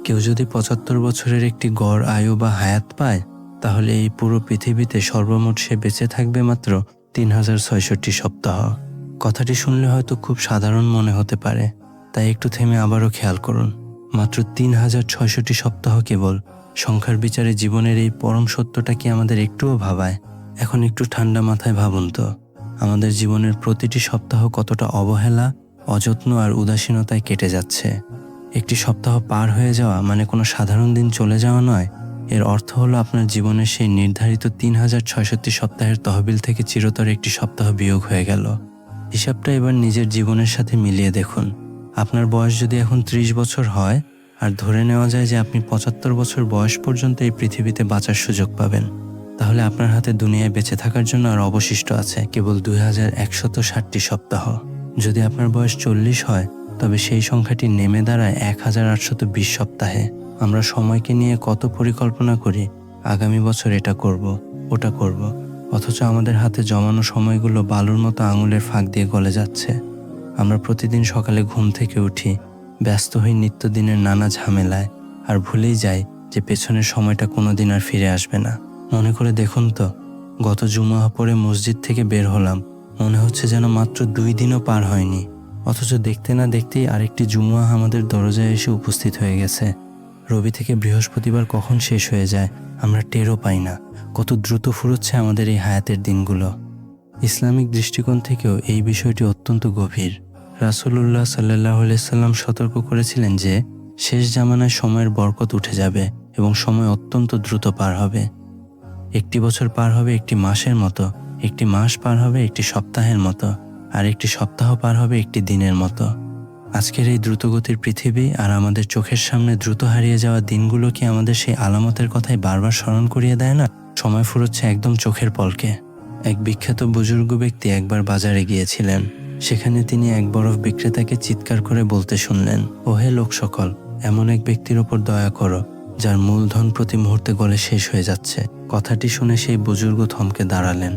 কেউ যদি ৭৫ বছরের একটি গড় আয়ু বা হায়াত পায়, তাহলে এই পুরো পৃথিবীতে সর্বমোট সে বেঁচে থাকবে মাত্র ৩,০৬৬ সপ্তাহ। কথাটি শুনলে হয়তো খুব সাধারণ মনে হতে পারে, তাই একটু থেমে আবারও খেয়াল করুন। মাত্র ৩,০৬৬ সপ্তাহ কেবল। সংখ্যার বিচারে জীবনের এই পরম সত্যটা কি আমাদের একটুও ভাবায়? এখন একটু ঠান্ডা মাথায় ভাবুন তো, আমাদের জীবনের প্রতিটি সপ্তাহ কতটা অবহেলা, অযত্ন আর উদাসীনতায় কেটে যাচ্ছে। একটি সপ্তাহ পার হয়ে যাওয়া মানে কোনো সাধারণ দিন চলে যাওয়া নয়। এর অর্থ হলো আপনার জীবনের সেই নির্ধারিত ৩,০৬৬ সপ্তাহের তহবিল থেকে চিরতর একটি সপ্তাহ বিয়োগ হয়ে গেল। হিসাবটা এবার নিজের জীবনের সাথে মিলিয়ে দেখুন। আপনার বয়স যদি এখন ৩০ বছর হয়, আর ধরে নেওয়া যায় যে আপনি ৭৫ বছর বয়স পর্যন্ত এই পৃথিবীতে বাঁচার সুযোগ পাবেন, তাহলে আপনার হাতে দুনিয়ায় বেঁচে থাকার জন্য আর অবশিষ্ট আছে কেবল ২,১৬০টি সপ্তাহ। যদি আপনার বয়স ৪০ হয়, তবে সেই সংখ্যাটি নেমে দাঁড়ায় ১,৮২০ সপ্তাহে। আমরা সময়কে নিয়ে কত পরিকল্পনা করি, আগামী বছর এটা করব, ওটা করব, অথচ আমাদের হাতে জমানো সময়গুলো বালুর মতো আঙুলের ফাঁক দিয়ে গলে যাচ্ছে। আমরা প্রতিদিন সকালে ঘুম থেকে উঠি, ব্যস্ত হই নিত্যদিনের নানা ঝামেলায়, আর ভুলেই যাই যে পেছনের সময়টা কোনোদিন আর ফিরে আসবে না। মনে করে দেখুন তো, গত জুমা পরে মসজিদ থেকে বের হলাম, মনে হচ্ছে যেন মাত্র ২ দিনও পার হয়নি, অথচ দেখতে না দেখতেই আরেকটি জুমুয়া আমাদের দরজায় এসে উপস্থিত হয়ে গেছে। রবি থেকে বৃহস্পতিবার কখন শেষ হয়ে যায় আমরা টেরও পাই না। কত দ্রুত ফুরোচ্ছে আমাদের এই হায়াতের দিনগুলো। ইসলামিক দৃষ্টিকোণ থেকেও এই বিষয়টি অত্যন্ত গভীর। রাসূলুল্লাহ সাল্লাল্লাহু আলাইহি সাল্লাম সতর্ক করেছিলেন যে শেষ জামানায় সময়ের বরকত উঠে যাবে এবং সময় অত্যন্ত দ্রুত পার হবে। একটি বছর পার হবে একটি মাসের মতো, একটি মাস পার হবে একটি সপ্তাহের মতো, আর একটি সপ্তাহ পার হবে একটি দিনের মতো। আজকের এই দ্রুতগতির পৃথিবী আর আমাদের চোখের সামনে দ্রুত হারিয়ে যাওয়া দিনগুলো কি আমাদের সেই আলামতের কথাই বারবার স্মরণ করিয়ে দেয় না? সময় ফুরোচ্ছে একদম চোখের পলকে। এক বিখ্যাত বুজুর্গ ব্যক্তি একবার বাজারে গিয়েছিলেন। সেখানে তিনি এক বরফ বিক্রেতাকে চিৎকার করে বলতে শুনলেন, ওহে লোক সকল, এমন এক ব্যক্তির ওপর দয়া করো যার মূলধন প্রতি মুহূর্তে গলে শেষ হয়ে যাচ্ছে। কথাটি শুনে সেই বুজুর্গ থমকে দাঁড়ালেন।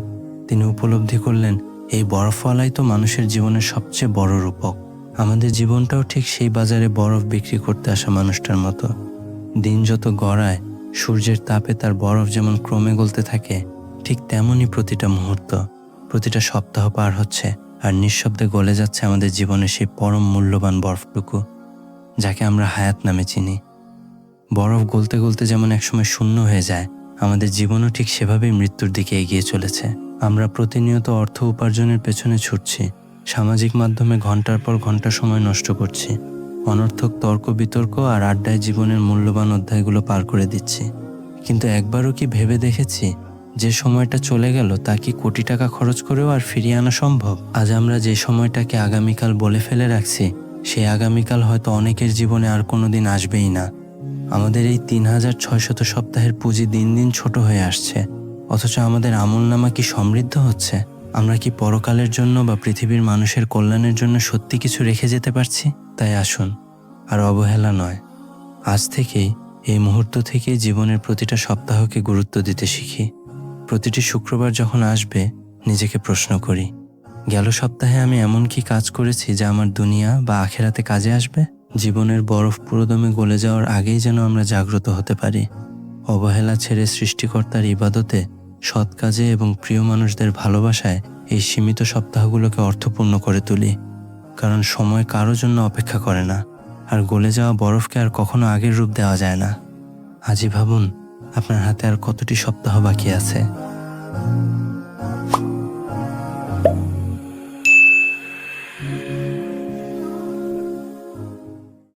তিনি উপলব্ধি করলেন, এই বরফওয়ালাই তো মানুষের জীবনের সবচেয়ে বড় রূপক। আমাদের জীবনটাও ঠিক সেই বাজারে বরফ বিক্রি করতে আসা মানুষটার মতো। দিন যত গড়ায়, সূর্যের তাপে তার বরফ যেমন ক্রমে গলতে থাকে, ঠিক তেমনই প্রতিটা মুহূর্ত, প্রতিটা সপ্তাহ পার হচ্ছে আর নিঃশব্দে গলে যাচ্ছে আমাদের জীবনের সেই পরম মূল্যবান বরফটুকু, যাকে আমরা হায়াত নামে চিনি। বরফ গলতে গলতে যেমন একসময় শূন্য হয়ে যায়, আমাদের জীবনও ঠিক সেভাবেই মৃত্যুর দিকে এগিয়ে চলেছে। আমরা প্রতিনিয়ত অর্থ উপার্জনের পেছনে ছুটছি, সামাজিক মাধ্যমে ঘন্টার পর ঘন্টা সময় নষ্ট করছি, অনর্থক তর্ক বিতর্ক আর আড্ডায় জীবনের মূল্যবান অধ্যায়গুলো পার করে দিচ্ছি। কিন্তু একবারও কি ভেবে দেখেছি, যে সময়টা চলে গেল তা কি কোটি টাকা খরচ করেও আর ফিরিয়ে আনা সম্ভব? আজ আমরা যে সময়টাকে আগামীকাল বলে ফেলে রাখছি, সেই আগামীকাল হয়তো অনেকের জীবনে আর কোনোদিন আসবেই না। আমাদের এই ৩,৬০০ সপ্তাহের পুঁজি দিন দিন ছোট হয়ে আসছে, অথচ আমাদের আমলনামা কি সমৃদ্ধ হচ্ছে? আমরা কি পরকালের জন্য বা পৃথিবীর মানুষের কল্যাণের জন্য সত্যি কিছু রেখে যেতে পারছি? তাই আসুন, আর অবহেলা নয়, আজ থেকেই, এই মুহূর্ত থেকেই জীবনের প্রতিটা সপ্তাহকে গুরুত্ব দিতে শিখি। প্রতিটি শুক্রবার যখন আসবে, নিজেকে প্রশ্ন করি, গেল সপ্তাহে আমি এমন কি কাজ করেছি যা আমার দুনিয়া বা আখেরাতে কাজে আসবে? জীবনের বরফ পুরোদমে গলে যাওয়ার আগেই যেন আমরা জাগ্রত হতে পারি। অবহেলা ছেড়ে সৃষ্টিকর্তার ইবাদতে, সৎ কাজে এবং প্রিয় মানুষদের ভালোবাসায় এই সীমিত সপ্তাহগুলোকে অর্থপূর্ণ করে তুলি। কারণ সময় কারো জন্য অপেক্ষা করে না, আর গলে যাওয়া বরফকে আর কখনো আগের রূপ দেওয়া যায় না। আজই ভাবুন, আপনার হাতে আর কতটি সপ্তাহ বাকি আছে।